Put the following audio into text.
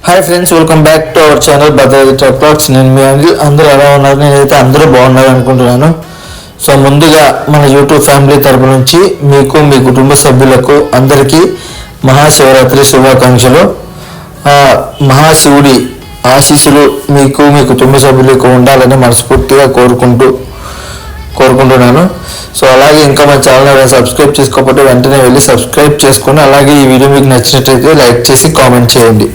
Hi friends, welcome back to our channel Bhadradri truck blogs. నేను మీ అనిల్. అందరూ ఎలా ఉన్నారు? నేనైతే అందరూ బాగున్నారు అనుకుంటున్నాను. సో ముందుగా మన యూట్యూబ్ ఫ్యామిలీ తరపు నుంచి మీకు, మీ కుటుంబ సభ్యులకు అందరికీ మహాశివరాత్రి శుభాకాంక్షలు. మహాశివుడి ఆశీస్సులు మీకు, మీ కుటుంబ సభ్యులకు ఉండాలని మనస్ఫూర్తిగా కోరుకుంటున్నాను. సో అలాగే ఇంకా మా ఛానల్ సబ్స్క్రైబ్ చేసుకోకపోతే వెంటనే వెళ్ళి సబ్స్క్రైబ్ చేసుకొని, అలాగే ఈ వీడియో మీకు నచ్చినట్లయితే లైక్ చేసి కామెంట్ చేయండి.